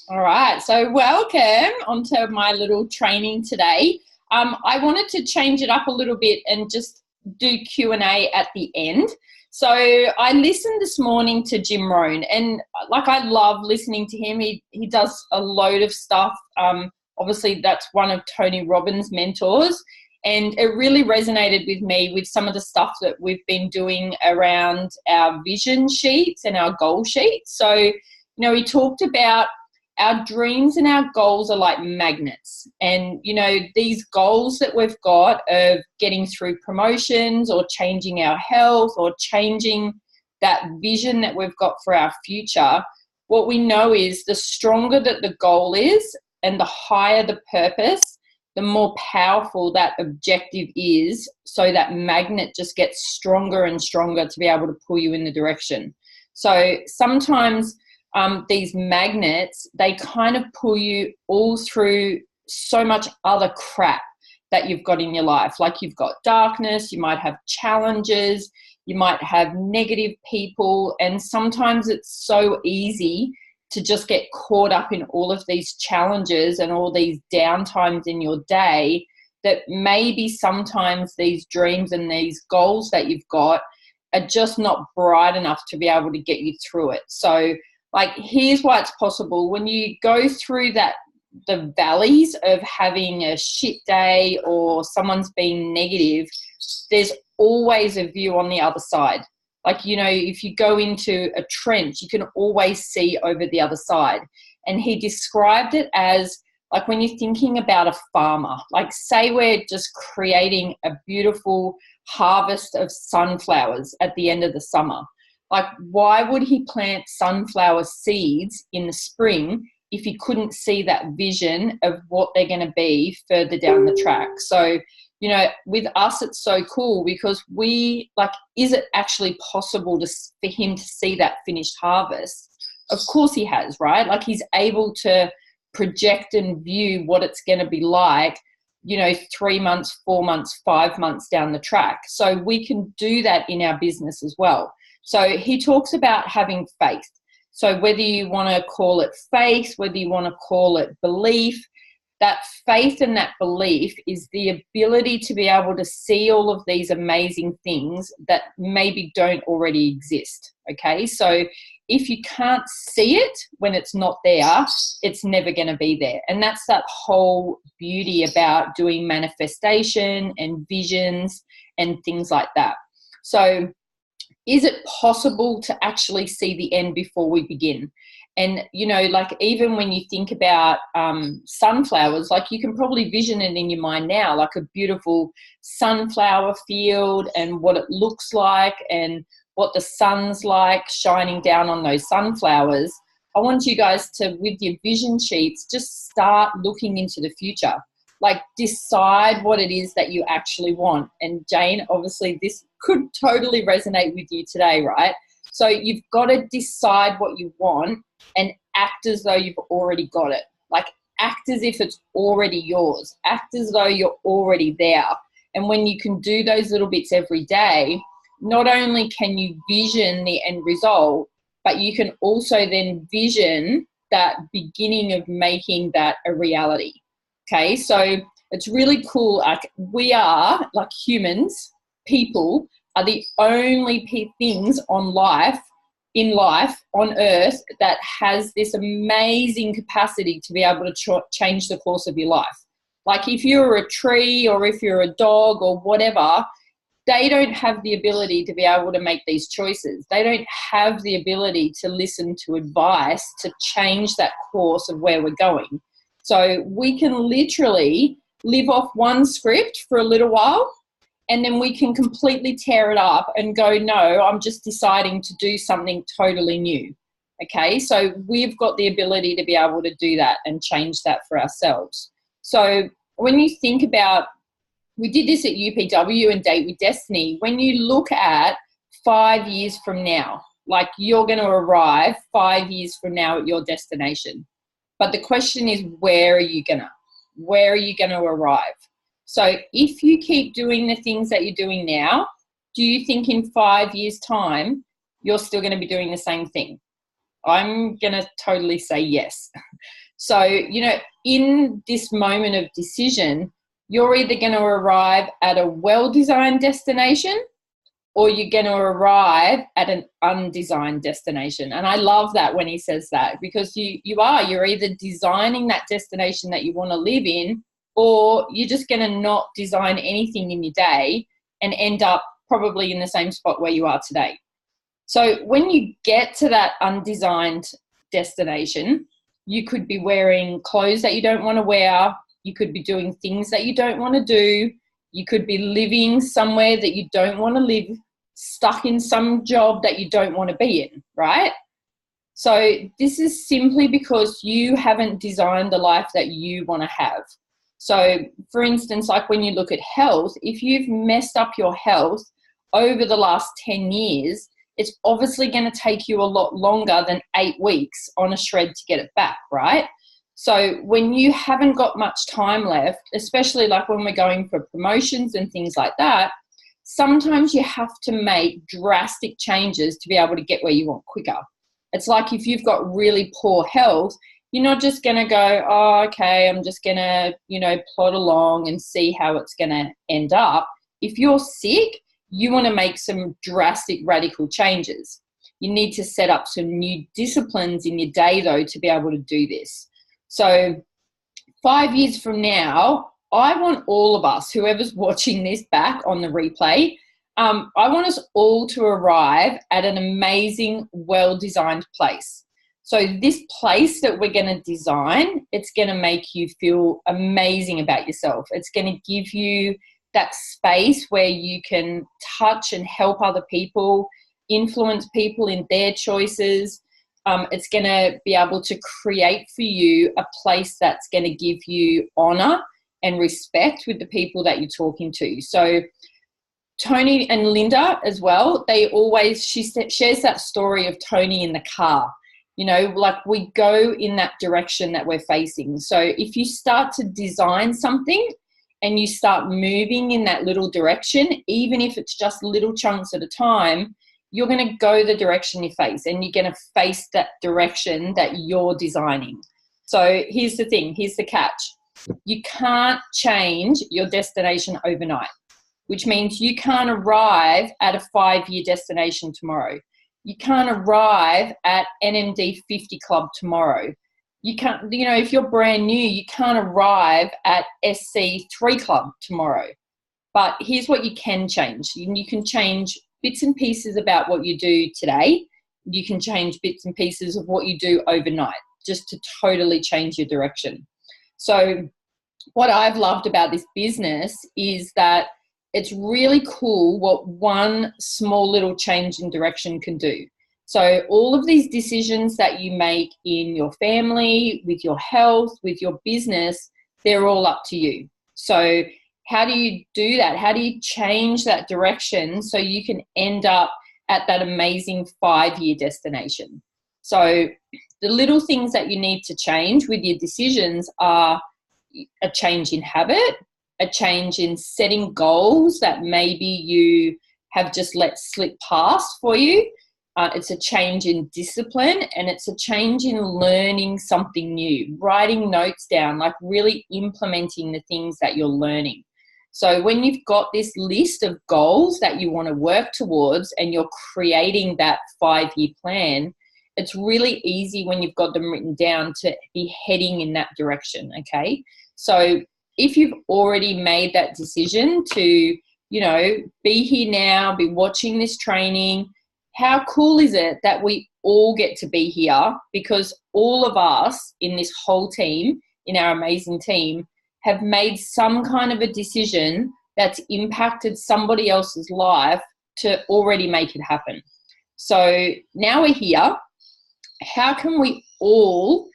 All right, so welcome onto my little training today. I wanted to change it up a little bit and just do Q&A at the end. So I listened this morning to Jim Rohn, and I love listening to him. He does a load of stuff. Obviously, that's one of Tony Robbins' mentors, and it really resonated with me with some of the stuff that we've been doing around our vision sheets and our goal sheets. So, he talked about our dreams and our goals are like magnets. And, these goals that we've got of getting through promotions or changing our health or changing that vision that we've got for our future, what we know is the stronger that the goal is and the higher the purpose, the more powerful that objective is. So that magnet just gets stronger and stronger to be able to pull you in the direction. So sometimes these magnets, they kind of pull you all through so much other crap that you've got in your life. Like you've got darkness, you might have challenges, you might have negative people, and sometimes it's so easy to just get caught up in all of these challenges and all these downtimes in your day that maybe sometimes these dreams and these goals that you've got are just not bright enough to be able to get you through it. So here's why it's possible. When you go through the valleys of having a shit day or someone's being negative, there's always a view on the other side. If you go into a trench, you can always see over the other side. And he described it as when you're thinking about a farmer, say we're just creating a beautiful harvest of sunflowers at the end of the summer. Why would he plant sunflower seeds in the spring if he couldn't see that vision of what they're going to be further down the track? So, with us, it's so cool because is it actually possible for him to see that finished harvest? Of course he has, right? He's able to project and view what it's going to be like, 3 months, 4 months, 5 months down the track. So we can do that in our business as well. So he talks about having faith. So whether you want to call it faith, whether you want to call it belief, that faith and that belief is the ability to be able to see all of these amazing things that maybe don't already exist. Okay, so if you can't see it when it's not there, it's never going to be there. And that's that whole beauty about doing manifestation and visions and things like that. So is it possible to actually see the end before we begin? And, even when you think about sunflowers, you can probably vision it in your mind now, like a beautiful sunflower field and what it looks like and what the sun's like shining down on those sunflowers. I want you guys to, with your vision sheets, just start looking into the future. Decide what it is that you actually want. And Jane, obviously this could totally resonate with you today, right? So you've got to decide what you want and act as though you've already got it. Act as if it's already yours. Act as though you're already there. And when you can do those little bits every day, not only can you vision the end result, but you can also then vision that beginning of making that a reality. Okay, so it's really cool. We are, humans, people, are the only things in life on earth that has this amazing capacity to be able to change the course of your life. If you're a tree or if you're a dog or whatever, they don't have the ability to be able to make these choices. They don't have the ability to listen to advice to change that course of where we're going. So we can literally live off one script for a little while, and then we can completely tear it up and go, no, I'm just deciding to do something totally new. Okay, so we've got the ability to be able to do that and change that for ourselves. So when you think about, we did this at UPW and Date with Destiny, when you look at 5 years from now, you're going to arrive 5 years from now at your destination. But the question is, where are you going to arrive? So if you keep doing the things that you're doing now, do you think in 5 years' time, you're still going to be doing the same thing? I'm going to totally say yes. So, in this moment of decision, you're either going to arrive at a well-designed destination or you're going to arrive at an undesigned destination. And I love that when he says that, because you're either designing that destination that you want to live in, or you're just going to not design anything in your day and end up probably in the same spot where you are today. So when you get to that undesigned destination, you could be wearing clothes that you don't want to wear. You could be doing things that you don't want to do. You could be living somewhere that you don't want to live, stuck in some job that you don't want to be in, right? So this is simply because you haven't designed the life that you want to have. So, for instance, like when you look at health, if you've messed up your health over the last 10 years, it's obviously going to take you a lot longer than 8 weeks on a shred to get it back, right? So when you haven't got much time left, especially like when we're going for promotions and things like that, sometimes you have to make drastic changes to be able to get where you want quicker. It's like if you've got really poor health, you're not just going to go, oh, okay, I'm just going to, plod along and see how it's going to end up. If you're sick, you want to make some drastic, radical changes. You need to set up some new disciplines in your day, though, to be able to do this. So 5 years from now, I want all of us, whoever's watching this back on the replay, I want us all to arrive at an amazing, well-designed place. So this place that we're going to design, it's going to make you feel amazing about yourself. It's going to give you that space where you can touch and help other people, influence people in their choices. It's going to be able to create for you a place that's going to give you honor and respect with the people that you're talking to. So Tony and Linda as well, she shares that story of Tony in the car. Like we go in that direction that we're facing. So if you start to design something and you start moving in that little direction, even if it's just little chunks at a time, you're going to go the direction you face, and you're going to face that direction that you're designing. So here's the thing, here's the catch. You can't change your destination overnight, which means you can't arrive at a 5-year destination tomorrow. You can't arrive at NMD 50 Club tomorrow. You can't, if you're brand new, you can't arrive at SC 3 Club tomorrow. But here's what you can change. You can change bits and pieces about what you do today. You can change bits and pieces of what you do overnight, just to totally change your direction. So what I've loved about this business is that it's really cool what one small little change in direction can do. So all of these decisions that you make in your family, with your health, with your business, they're all up to you. So how do you do that? How do you change that direction so you can end up at that amazing 5-year destination? So the little things that you need to change with your decisions are a change in habit, a change in setting goals that maybe you have just let slip past for you. It's a change in discipline, and it's a change in learning something new, writing notes down, like really implementing the things that you're learning. So when you've got this list of goals that you want to work towards and you're creating that 5-year plan, it's really easy when you've got them written down to be heading in that direction, okay? So if you've already made that decision to, be here now, be watching this training, how cool is it that we all get to be here, because all of us in this whole team, in our amazing team, have made some kind of a decision that's impacted somebody else's life to already make it happen. So now we're here. How can we all,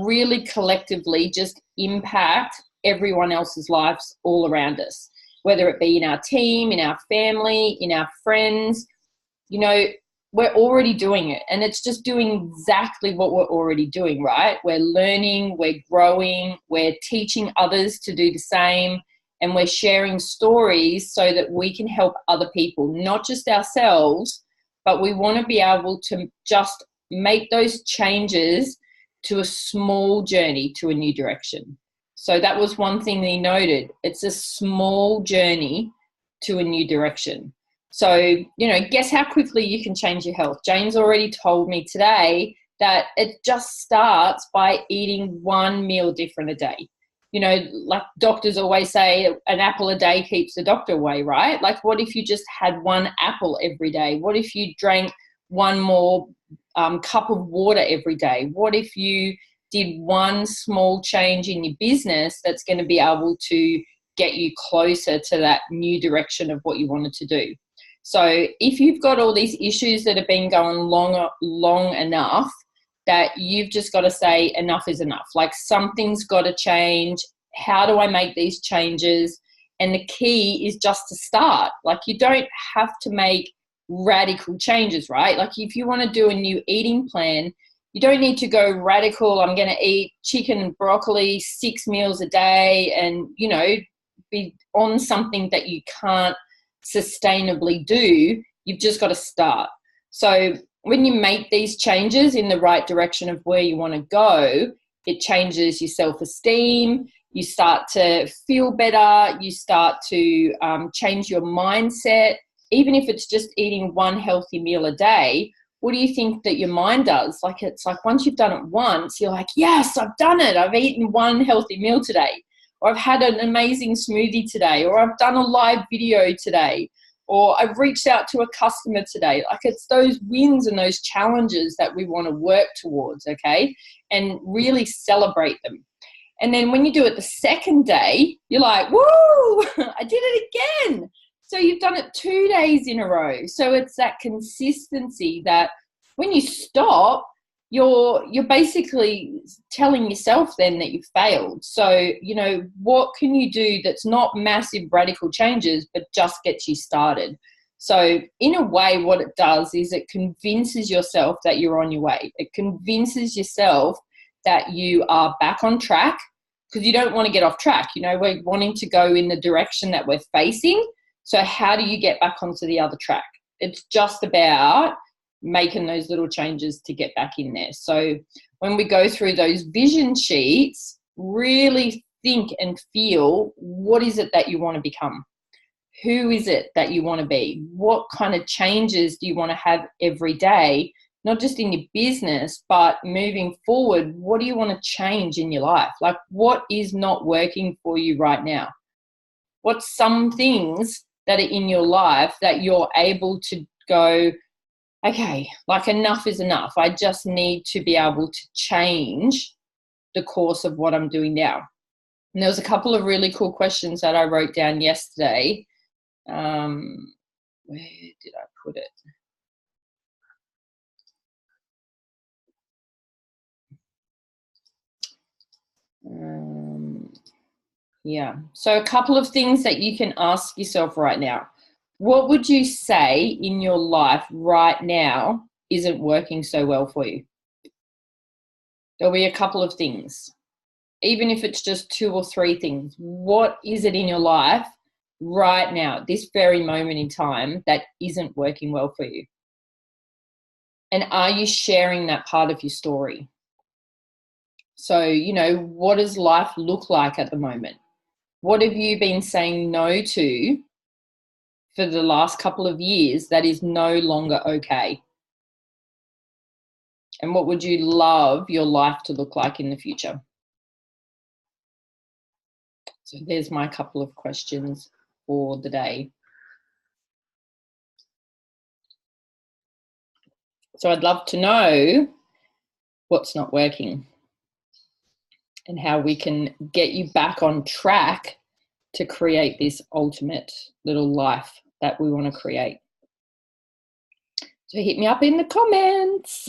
really collectively just impact everyone else's lives all around us, whether it be in our team, in our family, in our friends? We're already doing it, and it's just doing exactly what we're already doing, right? We're learning, we're growing, we're teaching others to do the same, and we're sharing stories so that we can help other people, not just ourselves, but we want to be able to just make those changes to a small journey to a new direction. So that was one thing he noted. It's a small journey to a new direction. So, you know, guess how quickly you can change your health. Jane's already told me today that it just starts by eating one meal different a day. You know, like doctors always say, an apple a day keeps the doctor away, right? Like, what if you just had one apple every day? What if you drank one more cup of water every day? What if you did one small change in your business that's going to be able to get you closer to that new direction of what you wanted to do? So if you've got all these issues that have been going long enough, that you've just got to say enough is enough. Like, something's got to change. How do I make these changes? And the key is just to start. Like, you don't have to make radical changes, right? Like, if you want to do a new eating plan, you don't need to go radical. I'm going to eat chicken and broccoli 6 meals a day and, you know, be on something that you can't sustainably do. You've just got to start. So when you make these changes in the right direction of where you want to go, it changes your self-esteem. You start to feel better. You start to change your mindset. Even if it's just eating one healthy meal a day, what do you think that your mind does? Like, it's like once you've done it once, you're like, yes, I've done it. I've eaten one healthy meal today, or I've had an amazing smoothie today, or I've done a live video today, or I've reached out to a customer today. Like, it's those wins and those challenges that we want to work towards, okay, and really celebrate them. And then when you do it the second day, you're like, woo, I did it again. So you've done it 2 days in a row. So it's that consistency that when you stop, you're basically telling yourself then that you failed. So, you know, what can you do that's not massive radical changes, but just gets you started? So in a way, what it does is it convinces yourself that you're on your way. It convinces yourself that you are back on track, because you don't want to get off track. You know, we're wanting to go in the direction that we're facing. So how do you get back onto the other track? It's just about making those little changes to get back in there. So when we go through those vision sheets, really think and feel, what is it that you want to become? Who is it that you want to be? What kind of changes do you want to have every day? Not just in your business, but moving forward, what do you want to change in your life? Like, what is not working for you right now? What's some things that are in your life that you're able to go, okay, like, enough is enough. I just need to be able to change the course of what I'm doing now. And there was a couple of really cool questions that I wrote down yesterday. Where did I put it? Yeah. So a couple of things that you can ask yourself right now. What would you say in your life right now isn't working so well for you? There'll be a couple of things. Even if it's just 2 or 3 things, what is it in your life right now, this very moment in time, that isn't working well for you? And are you sharing that part of your story? So, you know, what does life look like at the moment? What have you been saying no to for the last couple of years that is no longer okay? And what would you love your life to look like in the future? So there's my couple of questions for the day. So I'd love to know what's not working and how we can get you back on track to create this ultimate little life that we want to create. So hit me up in the comments.